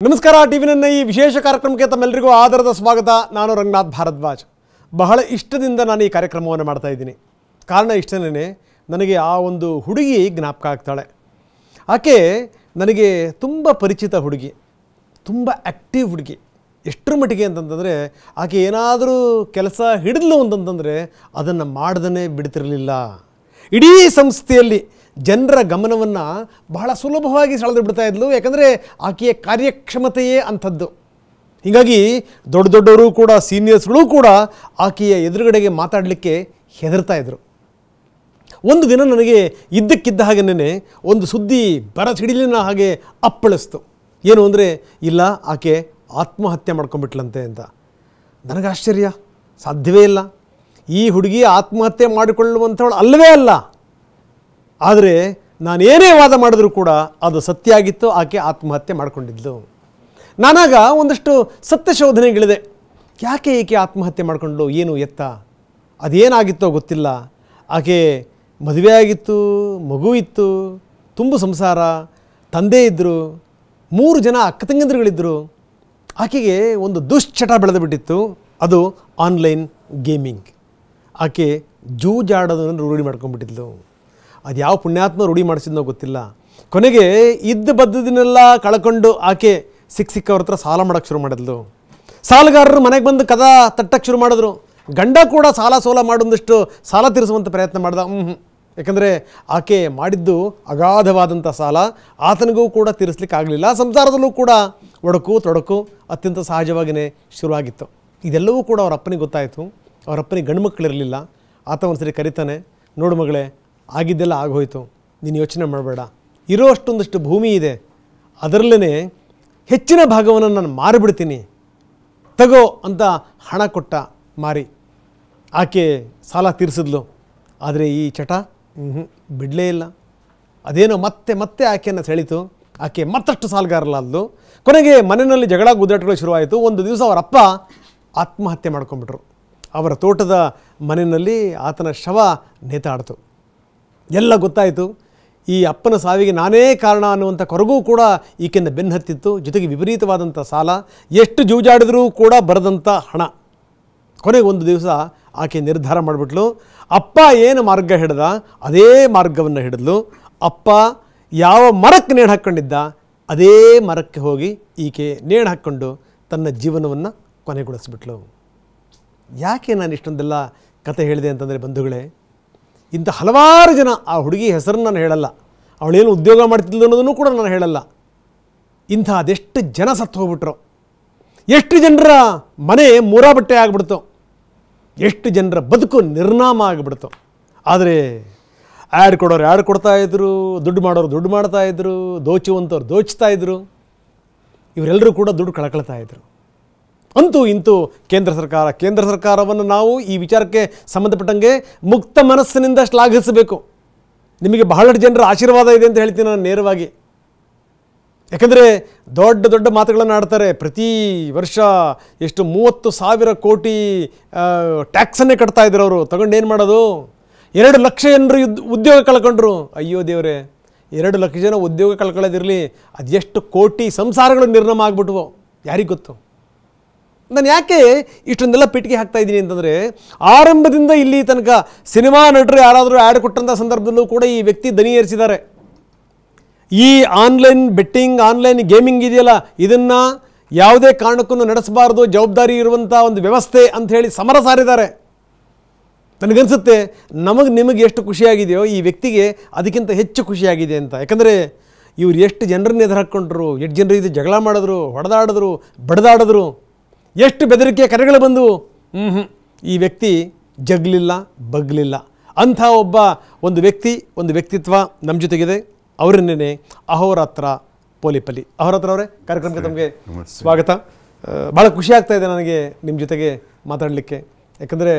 ನಮಸ್ಕಾರ. ಟಿವಿನ ಈ ವಿಶೇಷ ಕಾರ್ಯಕ್ರಮಕ್ಕೆ ತಮ್ಮೆಲ್ಲರಿಗೂ ಆದರದ ಸ್ವಾಗತ. ನಾನು ರಂಗನಾಥ್ ಭಾರದ್ವಾಜ್. ಬಹಳ ಇಷ್ಟದಿಂದ ನಾನು ಈ ಕಾರ್ಯಕ್ರಮವನ್ನು ಮಾಡ್ತಾ ಇದ್ದೀನಿ. ಕಾರಣ ಇಷ್ಟನೇ, ನನಗೆ ಆ ಒಂದು ಹುಡುಗಿ ಜ್ಞಾಪಕ ಆಗ್ತಾಳೆ. ಆಕೆ ನನಗೆ ತುಂಬ ಪರಿಚಿತ ಹುಡುಗಿ, ತುಂಬ ಆ್ಯಕ್ಟಿವ್ ಹುಡುಗಿ. ಎಷ್ಟರ ಮಟ್ಟಿಗೆ ಅಂತಂತಂದರೆ ಆಕೆ ಏನಾದರೂ ಕೆಲಸ ಹಿಡಿದ್ಲು ಅಂತಂತಂದರೆ ಅದನ್ನು ಮಾಡ್ದೇ ಬಿಡ್ತಿರಲಿಲ್ಲ. ಇಡೀ ಸಂಸ್ಥೆಯಲ್ಲಿ ಜನರ ಗಮನವನ್ನು ಬಹಳ ಸುಲಭವಾಗಿ ಸೆಳೆದು ಬಿಡ್ತಾ ಇದ್ಲು. ಯಾಕಂದರೆ ಆಕೆಯ ಕಾರ್ಯಕ್ಷಮತೆಯೇ ಅಂಥದ್ದು. ಹೀಗಾಗಿ ದೊಡ್ಡ ದೊಡ್ಡವರು ಕೂಡ, ಸೀನಿಯರ್ಸ್ಗಳು ಕೂಡ ಆಕೆಯ ಎದುರುಗಡೆಗೆ ಮಾತಾಡಲಿಕ್ಕೆ ಹೆದರ್ತಾ ಇದ್ದರು. ಒಂದು ದಿನ ನನಗೆ ಇದ್ದಕ್ಕಿದ್ದ ಹಾಗೆನೇ ಒಂದು ಸುದ್ದಿ ಬರಸಿಡಿಲಿನ ಹಾಗೆ ಅಪ್ಪಳಿಸ್ತು. ಏನು ಅಂದರೆ, ಇಲ್ಲ, ಆಕೆ ಆತ್ಮಹತ್ಯೆ ಮಾಡ್ಕೊಂಡ್ಬಿಟ್ಲಂತೆ ಅಂತ. ನನಗೆ ಆಶ್ಚರ್ಯ, ಸಾಧ್ಯವೇ ಇಲ್ಲ. ಈ ಹುಡುಗಿ ಆತ್ಮಹತ್ಯೆ ಮಾಡಿಕೊಳ್ಳುವಂಥವಳು ಅಲ್ಲವೇ ಅಲ್ಲ. ಆದರೆ ನಾನೇನೇ ವಾದ ಮಾಡಿದ್ರೂ ಕೂಡ ಅದು ಸತ್ಯ ಆಗಿತ್ತು. ಆಕೆ ಆತ್ಮಹತ್ಯೆ ಮಾಡಿಕೊಂಡಿದ್ಲು. ನಾನಾಗ ಒಂದಷ್ಟು ಸತ್ಯಶೋಧನೆಗಳಿದೆ. ಯಾಕೆ ಈಕೆ ಆತ್ಮಹತ್ಯೆ ಮಾಡಿಕೊಂಡ್ಲು, ಏನು ಎತ್ತ, ಅದೇನಾಗಿತ್ತೋ ಗೊತ್ತಿಲ್ಲ. ಆಕೆ ಮದುವೆ ಆಗಿತ್ತು, ಮಗು ಇತ್ತು, ತುಂಬು ಸಂಸಾರ, ತಂದೆ ಇದ್ದರು, 3 ಜನ ಅಕ್ಕ ತಂಗಂದಿರುಗಳಿದ್ದರು. ಆಕೆಗೆ ಒಂದು ದುಶ್ಚಟ ಬೆಳೆದು ಬಿಟ್ಟಿತ್ತು, ಅದು ಆನ್ಲೈನ್ ಗೇಮಿಂಗ್. ಆಕೆ ಜೂಜಾಡೋದನ್ನು ರೂಢಿ ಮಾಡ್ಕೊಂಡ್ಬಿಟ್ಟಿದ್ಲು. ಅದು ಯಾವ ಪುಣ್ಯಾತ್ಮ ರೂಢಿ ಮಾಡಿಸಿದ್ನೋ ಗೊತ್ತಿಲ್ಲ. ಕೊನೆಗೆ ಇದ್ದ ಬದ್ದದನ್ನೆಲ್ಲ ಕಳ್ಕೊಂಡು ಆಕೆ ಸಿಕ್ಕವ್ರ ಹತ್ರ ಸಾಲ ಮಾಡೋಕ್ಕೆ ಶುರು ಮಾಡಿದ್ಲು. ಸಾಲಗಾರರು ಮನೆಗೆ ಬಂದು ಕದ ತಟ್ಟಕ್ಕೆ ಶುರು ಮಾಡಿದ್ರು. ಗಂಡ ಕೂಡ ಸಾಲ ಸೋಲ ಮಾಡೊಂದಷ್ಟು ಸಾಲ ತೀರಿಸುವಂಥ ಪ್ರಯತ್ನ ಮಾಡ್ದ. ಯಾಕಂದರೆ ಆಕೆ ಮಾಡಿದ್ದು ಅಗಾಧವಾದಂಥ ಸಾಲ, ಆತನಿಗೂ ಕೂಡ ತೀರಿಸ್ಲಿಕ್ಕೆ ಆಗಲಿಲ್ಲ. ಸಂಸಾರದಲ್ಲೂ ಕೂಡ ಒಡಕು ತೊಡಕು ಅತ್ಯಂತ ಸಹಜವಾಗಿಯೇ ಶುರುವಾಗಿತ್ತು. ಇದೆಲ್ಲವೂ ಕೂಡ ಅವರ ಅಪ್ಪನಿಗೆ ಗೊತ್ತಾಯಿತು. ಅವರ ಅಪ್ಪನಿಗೆ ಗಂಡು ಮಕ್ಕಳಿರಲಿಲ್ಲ. ಆತ ಒಂದು ಸರಿ ಕರಿತಾನೆ, ನೋಡು ಮಗಳೇ, ಆಗಿದ್ದೆಲ್ಲ ಆಗೋಯ್ತು, ನೀನು ಯೋಚನೆ ಮಾಡಬೇಡ, ಇರೋ ಅಷ್ಟೊಂದಷ್ಟು ಭೂಮಿ ಇದೆ, ಅದರಲ್ಲೇ ಹೆಚ್ಚಿನ ಭಾಗವನ್ನು ನಾನು ಮಾರಿಬಿಡ್ತೀನಿ, ತಗೋ ಅಂತ ಹಣ ಕೊಟ್ಟ. ಮಾರಿ ಆಕೆ ಸಾಲ ತೀರಿಸಿದ್ಲು. ಆದರೆ ಈ ಚಟ ಬಿಡಲೇ ಇಲ್ಲ. ಅದೇನೋ ಮತ್ತೆ ಮತ್ತೆ ಆಕೆಯನ್ನು ಸೆಳೀತು. ಆಕೆ ಮತ್ತಷ್ಟು ಸಾಲಗಾರಲಾದ್ಲು. ಕೊನೆಗೆ ಮನೆಯಲ್ಲಿ ಜಗಳ ಗುದ್ದಾಟಗಳು ಶುರುವಾಯಿತು. ಒಂದು ದಿವಸ ಅವರ ಅಪ್ಪ ಆತ್ಮಹತ್ಯೆ ಮಾಡ್ಕೊಂಡ್ಬಿಟ್ರು. ಅವರ ತೋಟದ ಮನೆಯಲ್ಲಿ ಆತನ ಶವ ನೇತಾಡ್ತು. ಎಲ್ಲ ಗೊತ್ತಾಯಿತು. ಈ ಅಪ್ಪನ ಸಾವಿಗೆ ನಾನೇ ಕಾರಣ ಅನ್ನುವಂಥ ಕೊರಗೂ ಕೂಡ ಈಕೆಯನ್ನು ಬೆನ್ನು ಹತ್ತಿತ್ತು. ಜೊತೆಗೆ ವಿಪರೀತವಾದಂಥ ಸಾಲ, ಎಷ್ಟು ಜೂಜಾಡಿದ್ರೂ ಕೂಡ ಬರದಂಥ ಹಣ. ಕೊನೆಗೆ ಒಂದು ದಿವಸ ಆಕೆ ನಿರ್ಧಾರ ಮಾಡಿಬಿಟ್ಲು. ಅಪ್ಪ ಏನು ಮಾರ್ಗ ಹಿಡ್ದ ಅದೇ ಮಾರ್ಗವನ್ನು ಹಿಡಿದ್ಲು. ಅಪ್ಪ ಯಾವ ಮರಕ್ಕೆ ನೇಣು ಹಾಕ್ಕೊಂಡಿದ್ದ ಅದೇ ಮರಕ್ಕೆ ಹೋಗಿ ಈಕೆ ನೇಣು ಹಾಕ್ಕೊಂಡು ತನ್ನ ಜೀವನವನ್ನು ಕೊನೆಗೊಳಿಸ್ಬಿಟ್ಲು. ಯಾಕೆ ನಾನು ಇಷ್ಟೊಂದೆಲ್ಲ ಕತೆ ಹೇಳಿದೆ ಅಂತಂದರೆ, ಬಂಧುಗಳೇ, ಇಂಥ ಹಲವಾರು ಜನ, ಆ ಹುಡುಗಿ ಹೆಸರನ್ನು ನಾನು ಹೇಳಲ್ಲ, ಅವಳೇನು ಉದ್ಯೋಗ ಮಾಡ್ತಿದ್ಲು ಅನ್ನೋದನ್ನು ಕೂಡ ನಾನು ಹೇಳಲ್ಲ, ಇಂಥ ಅದೆಷ್ಟು ಜನ ಸತ್ತು ಹೋಗ್ಬಿಟ್ರು, ಎಷ್ಟು ಜನರ ಮನೆ ಮೂರಾಬಟ್ಟೆ ಆಗಿಬಿಡ್ತು, ಎಷ್ಟು ಜನರ ಬದುಕು ನಿರ್ನಾಮ ಆಗಿಬಿಡ್ತು. ಆದರೆ ಆ್ಯಡ್ ಕೊಡೋರು ಆ್ಯಡ್ ಕೊಡ್ತಾಯಿದ್ರು, ದುಡ್ಡು ಮಾಡೋರು ದುಡ್ಡು ಮಾಡ್ತಾಯಿದ್ರು, ದೋಚುವಂಥವ್ರು ದೋಚ್ತಾಯಿದ್ರು, ಇವರೆಲ್ಲರೂ ಕೂಡ ದುಡ್ಡು ಕಳ್ಕೊಳ್ತಾಯಿದ್ರು. ಅಂತೂ ಇಂತೂ ಕೇಂದ್ರ ಸರ್ಕಾರವನ್ನು ನಾವು ಈ ವಿಚಾರಕ್ಕೆ ಸಂಬಂಧಪಟ್ಟಂಗೆ ಮುಕ್ತ ಮನಸ್ಸಿನಿಂದ ಶ್ಲಾಘಿಸಬೇಕು. ನಿಮಗೆ ಬಹಳಷ್ಟು ಜನರ ಆಶೀರ್ವಾದ ಇದೆ ಅಂತ ಹೇಳ್ತೀನಿ ನಾನು ನೇರವಾಗಿ. ಯಾಕಂದರೆ ದೊಡ್ಡ ದೊಡ್ಡ ಮಾತುಗಳನ್ನು ಆಡ್ತಾರೆ. ಪ್ರತಿ ವರ್ಷ ಎಷ್ಟು 30,000 ಕೋಟಿ ಟ್ಯಾಕ್ಸನ್ನೇ ಕಟ್ತಾ ಇದ್ರು ಅವರು. ತಗೊಂಡೇನು ಮಾಡೋದು? 2 ಲಕ್ಷ ಜನರು ಉದ್ಯೋಗ ಕಳ್ಕೊಂಡ್ರು. ಅಯ್ಯೋ ದೇವರೇ, 2 ಲಕ್ಷ ಜನ ಉದ್ಯೋಗ ಕಳ್ಕೊಳ್ಳೋದಿರಲಿ, ಅದೆಷ್ಟು ಕೋಟಿ ಸಂಸಾರಗಳು ನಿರ್ನಾಮ ಆಗಿಬಿಟ್ವು ಯಾರಿಗೆ ಗೊತ್ತು. ನಾನು ಯಾಕೆ ಇಷ್ಟೊಂದೆಲ್ಲ ಪೆಟ್ಟಿಗೆ ಹಾಕ್ತಾ ಇದ್ದೀನಿ ಅಂತಂದರೆ, ಆರಂಭದಿಂದ ಇಲ್ಲಿ ತನಕ ಸಿನಿಮಾ ನಟರು ಯಾರಾದರೂ ಆ್ಯಡ್ ಕೊಟ್ಟಂಥ ಸಂದರ್ಭದಲ್ಲೂ ಕೂಡ ಈ ವ್ಯಕ್ತಿ ದನಿ ಏರಿಸಿದ್ದಾರೆ. ಈ ಆನ್ಲೈನ್ ಬೆಟ್ಟಿಂಗ್, ಆನ್ಲೈನ್ ಗೇಮಿಂಗ್ ಇದೆಯಲ್ಲ, ಇದನ್ನು ಯಾವುದೇ ಕಾರಣಕ್ಕೂ ನಡೆಸಬಾರ್ದು, ಜವಾಬ್ದಾರಿ ಇರುವಂಥ ಒಂದು ವ್ಯವಸ್ಥೆ ಅಂಥೇಳಿ ಸಮರ ಸಾರಿದ್ದಾರೆ. ನನಗನ್ಸುತ್ತೆ ನಿಮಗೆ ಎಷ್ಟು ಖುಷಿಯಾಗಿದೆಯೋ ಈ ವ್ಯಕ್ತಿಗೆ ಅದಕ್ಕಿಂತ ಹೆಚ್ಚು ಖುಷಿಯಾಗಿದೆ ಅಂತ. ಯಾಕಂದರೆ ಇವ್ರು ಎಷ್ಟು ಜನರನ್ನ ಎದುರು ಹಾಕ್ಕೊಂಡ್ರು, ಎಷ್ಟು ಜನರು ಇದು ಜಗಳ ಮಾಡಿದ್ರು, ಹೊಡೆದಾಡಿದ್ರು, ಬಡ್ದಾಡಿದ್ರು, ಎಷ್ಟು ಬೆದರಿಕೆ ಕರೆಗಳು ಬಂದವು. ಈ ವ್ಯಕ್ತಿ ಜಗ್ಲಿಲ್ಲ, ಬಗ್ಲಿಲ್ಲ. ಅಂಥ ಒಂದು ವ್ಯಕ್ತಿತ್ವ ನಮ್ಮ ಜೊತೆಗಿದೆ. ಅವರನ್ನೇ ಅಹೋರಾತ್ರ ಪೋಲಿಪಲ್ಲಿ. ಅಹೋರಾತ್ರ ಅವರೇ, ಕಾರ್ಯಕ್ರಮಕ್ಕೆ ತಮಗೆ ಸ್ವಾಗತ. ಭಾಳ ಖುಷಿ ಆಗ್ತಾ ಇದೆ ನನಗೆ ನಿಮ್ಮ ಜೊತೆಗೆ ಮಾತಾಡಲಿಕ್ಕೆ. ಯಾಕಂದರೆ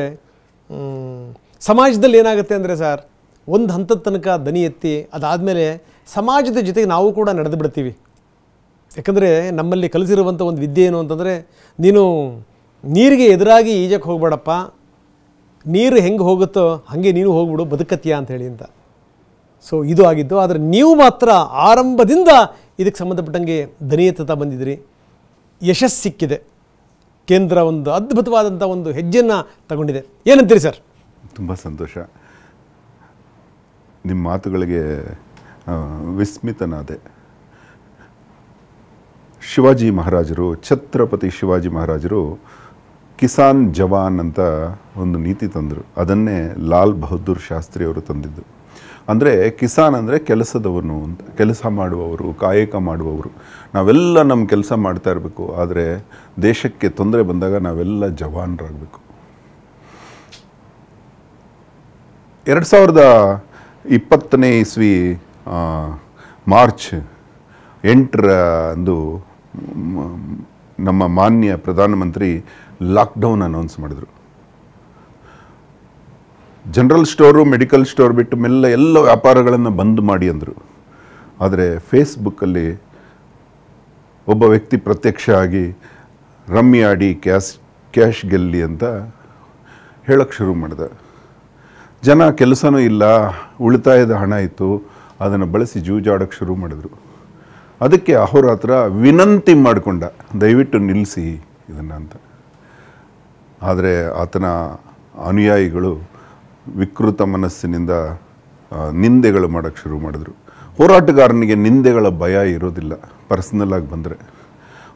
ಸಮಾಜದಲ್ಲಿ ಏನಾಗುತ್ತೆ ಅಂದರೆ ಸರ್, ಒಂದು ಹಂತದ ತನಕ ದನಿ ಎತ್ತಿ ಅದಾದಮೇಲೆ ಸಮಾಜದ ಜೊತೆಗೆ ನಾವು ಕೂಡ ನಡೆದು ಬಿಡ್ತೀವಿ. ಯಾಕಂದರೆ ನಮ್ಮಲ್ಲಿ ಕಲಿಸಿರುವಂಥ ಒಂದು ವಿದ್ಯೆ ಏನು ಅಂತಂದರೆ, ನೀನು ನೀರಿಗೆ ಎದುರಾಗಿ ಈಜಕ್ಕೆ ಹೋಗಬೇಡಪ್ಪ, ನೀರು ಹೆಂಗೆ ಹೋಗುತ್ತೋ ಹಾಗೆ ನೀನು ಹೋಗ್ಬಿಡು, ಬದುಕತ್ತೀಯ ಅಂಥೇಳಿ ಅಂತ. ಸೊ ಇದು ಆಗಿದ್ದು. ಆದರೆ ನೀವು ಮಾತ್ರ ಆರಂಭದಿಂದ ಇದಕ್ಕೆ ಸಂಬಂಧಪಟ್ಟಂಗೆ ದನಿ ಎತ್ತುತ್ತಾ ಬಂದಿದ್ರಿ. ಯಶಸ್ಸು ಸಿಕ್ಕಿದೆ. ಕೇಂದ್ರ ಒಂದು ಅದ್ಭುತವಾದಂಥ ಒಂದು ಹೆಜ್ಜೆಯನ್ನು ತಗೊಂಡಿದೆ. ಏನಂತೀರಿ ಸರ್? ತುಂಬ ಸಂತೋಷ. ನಿಮ್ಮ ಮಾತುಗಳಿಗೆ ವಿಸ್ಮಿತನಾದೆ. ಶಿವಾಜಿ ಮಹಾರಾಜರು, ಛತ್ರಪತಿ ಶಿವಾಜಿ ಮಹಾರಾಜರು ಕಿಸಾನ್ ಜವಾನ್ ಅಂತ ಒಂದು ನೀತಿ ತಂದರು. ಅದನ್ನೇ ಲಾಲ್ ಬಹದ್ದೂರ್ ಶಾಸ್ತ್ರಿ ಅವರು ತಂದಿದ್ದು. ಅಂದರೆ ಕಿಸಾನ್ ಅಂದರೆ ಕೆಲಸದವನು ಅಂತ, ಕೆಲಸ ಮಾಡುವವರು, ಕಾಯಕ ಮಾಡುವವರು. ನಾವೆಲ್ಲ ನಮ್ಮ ಕೆಲಸ ಮಾಡ್ತಾ ಇರಬೇಕು, ಆದರೆ ದೇಶಕ್ಕೆ ತೊಂದರೆ ಬಂದಾಗ ನಾವೆಲ್ಲ ಜವಾನರಾಗಬೇಕು. 2020ನೇ ಇಸ್ವಿ ಮಾರ್ಚ್ 8 ನಮ್ಮ ಮಾನ್ಯ ಪ್ರಧಾನಮಂತ್ರಿ ಲಾಕ್ಡೌನ್ ಅನೌನ್ಸ್ ಮಾಡಿದರು. ಜನರಲ್ ಸ್ಟೋರು, ಮೆಡಿಕಲ್ ಸ್ಟೋರ್ ಬಿಟ್ಟು ಎಲ್ಲ ವ್ಯಾಪಾರಗಳನ್ನು ಬಂದ್ ಮಾಡಿ ಅಂದರು. ಆದರೆ ಫೇಸ್ಬುಕ್ಕಲ್ಲಿ ಒಬ್ಬ ವ್ಯಕ್ತಿ ಪ್ರತ್ಯಕ್ಷ ಆಗಿ ರಮ್ಮಿ ಆಡಿ ಕ್ಯಾಶ್ ಗೆಲ್ಲಿ ಅಂತ ಹೇಳಕ್ಕೆ ಶುರು ಮಾಡಿದ. ಜನ ಕೆಲಸನೂ ಇಲ್ಲ, ಉಳಿತಾಯದ ಹಣ ಇತ್ತು, ಅದನ್ನು ಬಳಸಿ ಜೂಜಾಡೋಕ್ಕೆ ಶುರು ಮಾಡಿದ್ರು. ಅದಕ್ಕೆ ಅಹೋರಾತ್ರ ವಿನಂತಿ ಮಾಡಿಕೊಂಡ, ದಯವಿಟ್ಟು ನಿಲ್ಲಿಸಿ ಇದನ್ನು ಅಂತ. ಆದರೆ ಆತನ ಅನುಯಾಯಿಗಳು ವಿಕೃತ ಮನಸ್ಸಿನಿಂದ ನಿಂದೆಗಳು ಮಾಡೋಕ್ಕೆ ಶುರು ಮಾಡಿದ್ರು. ಹೋರಾಟಗಾರನಿಗೆ ನಿಂದೆಗಳ ಭಯ ಇರೋದಿಲ್ಲ. ಪರ್ಸ್ನಲ್ಲಾಗಿ ಬಂದರೆ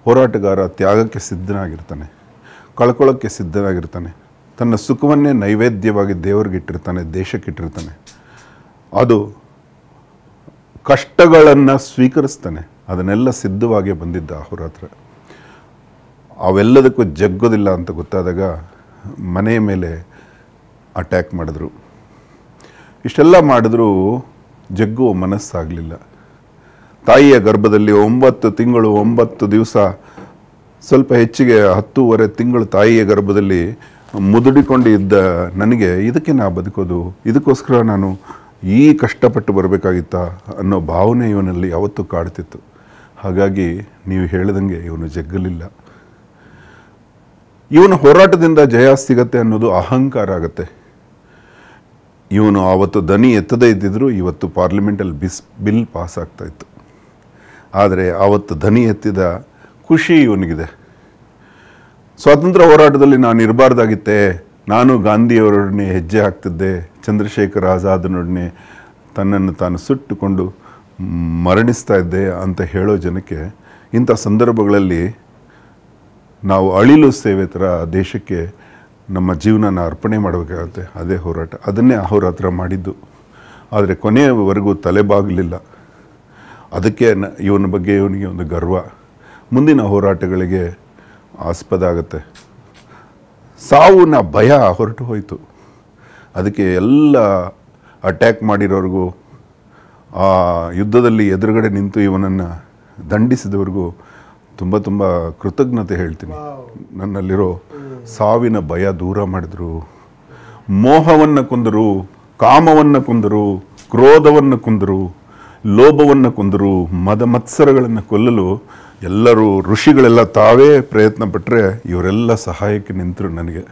ಹೋರಾಟಗಾರ ತ್ಯಾಗಕ್ಕೆ ಸಿದ್ಧನಾಗಿರ್ತಾನೆ, ಕಳ್ಕೊಳ್ಳೋಕ್ಕೆ ಸಿದ್ಧನಾಗಿರ್ತಾನೆ. ತನ್ನ ಸುಖವನ್ನೇ ನೈವೇದ್ಯವಾಗಿ ದೇವರಿಗಿಟ್ಟಿರ್ತಾನೆ, ದೇಶಕ್ಕಿಟ್ಟಿರ್ತಾನೆ. ಅದು ಕಷ್ಟಗಳನ್ನು ಸ್ವೀಕರಿಸ್ತಾನೆ. ಅದನ್ನೆಲ್ಲ ಸಿದ್ಧವಾಗಿ ಬಂದಿದ್ದ ಅಹೋರಾತ್ರ. ಅವೆಲ್ಲದಕ್ಕೂ ಜಗ್ಗೋದಿಲ್ಲ ಅಂತ ಗೊತ್ತಾದಾಗ ಮನೆಯ ಮೇಲೆ ಅಟ್ಯಾಕ್ ಮಾಡಿದ್ರು. ಇಷ್ಟೆಲ್ಲ ಮಾಡಿದ್ರೂ ಜಗ್ಗುವ ಮನಸ್ಸಾಗಲಿಲ್ಲ. ತಾಯಿಯ ಗರ್ಭದಲ್ಲಿ 9 ತಿಂಗಳು 9 ದಿವಸ, ಸ್ವಲ್ಪ ಹೆಚ್ಚಿಗೆ 10.5 ತಿಂಗಳು ತಾಯಿಯ ಗರ್ಭದಲ್ಲಿ ಮುದುಡಿಕೊಂಡು ಇದ್ದ ನನಗೆ ಇದಕ್ಕೆ ನಾ ಬದುಕೋದು, ಇದಕ್ಕೋಸ್ಕರ ನಾನು ಈ ಕಷ್ಟಪಟ್ಟು ಬರಬೇಕಾಗಿತ್ತ ಅನ್ನೋ ಭಾವನೆ ಇವನಲ್ಲಿ ಯಾವತ್ತೂ ಕಾಡ್ತಿತ್ತು. ಹಾಗಾಗಿ ನೀವು ಹೇಳಿದಂಗೆ ಇವನು ಜಗ್ಗಲಿಲ್ಲ. ಇವನ ಹೋರಾಟದಿಂದ ಜಯ ಸಿಗತ್ತೆ ಅನ್ನೋದು ಅಹಂಕಾರ ಆಗತ್ತೆ. ಇವನು ಆವತ್ತು ದನಿ ಎತ್ತದೇ ಇದ್ದಿದ್ರು ಇವತ್ತು ಪಾರ್ಲಿಮೆಂಟಲ್ಲಿ ಬಿಲ್ ಪಾಸ್ ಆಗ್ತಾ ಇತ್ತು. ಆದರೆ ಆವತ್ತು ದನಿ ಎತ್ತಿದ ಖುಷಿ ಇವನಿಗಿದೆ. ಸ್ವಾತಂತ್ರ್ಯ ಹೋರಾಟದಲ್ಲಿ ನಾನು ಇರಬಾರ್ದಾಗಿತ್ತೆ, ನಾನು ಗಾಂಧಿಯವರೊಡನೆ ಹೆಜ್ಜೆ ಹಾಕ್ತಿದ್ದೆ, ಚಂದ್ರಶೇಖರ್ ಆಜಾದನೊಡನೆ ತನ್ನನ್ನು ತಾನು ಸುಟ್ಟುಕೊಂಡು ಮರಣಿಸ್ತಾ ಇದ್ದೆ ಅಂತ ಹೇಳೋ ಜನಕ್ಕೆ ಇಂಥ ಸಂದರ್ಭಗಳಲ್ಲಿ ನಾವು ಅಳಿಲು ಸೇವೆ ಥರ ದೇಶಕ್ಕೆ ನಮ್ಮ ಜೀವನನ ಅರ್ಪಣೆ ಮಾಡಬೇಕಾಗತ್ತೆ. ಅದೇ ಹೋರಾಟ. ಅದನ್ನೇ ಅಹೋರಾತ್ರ ಮಾಡಿದ್ದು. ಆದರೆ ಕೊನೆಯವರೆಗೂ ತಲೆಬಾಗಲಿಲ್ಲ. ಅದಕ್ಕೆ ಇವನ ಬಗ್ಗೆ ಇವನಿಗೆ ಒಂದು ಗರ್ವ. ಮುಂದಿನ ಹೋರಾಟಗಳಿಗೆ ಆಸ್ಪದ ಆಗುತ್ತೆ. ಸಾವುನ ಭಯ ಹೊರಟು ಹೋಯಿತು. ಅದಕ್ಕೆ ಎಲ್ಲ ಅಟ್ಯಾಕ್ ಮಾಡಿರೋರಿಗೂ, ಆ ಯುದ್ಧದಲ್ಲಿ ಎದುರುಗಡೆ ನಿಂತು ಇವನನ್ನು ದಂಡಿಸಿದವ್ರಿಗೂ ತುಂಬ ತುಂಬ ಕೃತಜ್ಞತೆ ಹೇಳ್ತೀನಿ. ನನ್ನಲ್ಲಿರೋ ಸಾವಿನ ಭಯ ದೂರ ಮಾಡಿದ್ರು. ಮೋಹವನ್ನು ಕೊಂದರು, ಕಾಮವನ್ನು ಕೊಂದರು, ಕ್ರೋಧವನ್ನು ಕೊಂದರು, ಲೋಭವನ್ನು ಕೊಂದರು, ಮದ ಮತ್ಸರಗಳನ್ನು ಕೊಲ್ಲಲು ಎಲ್ಲರೂ ಋಷಿಗಳೆಲ್ಲ ತಾವೇ ಪ್ರಯತ್ನ ಪಟ್ಟರೆ ಇವರೆಲ್ಲ ಸಹಾಯಕ್ಕೆ ನಿಂತರು ನನಗೆ.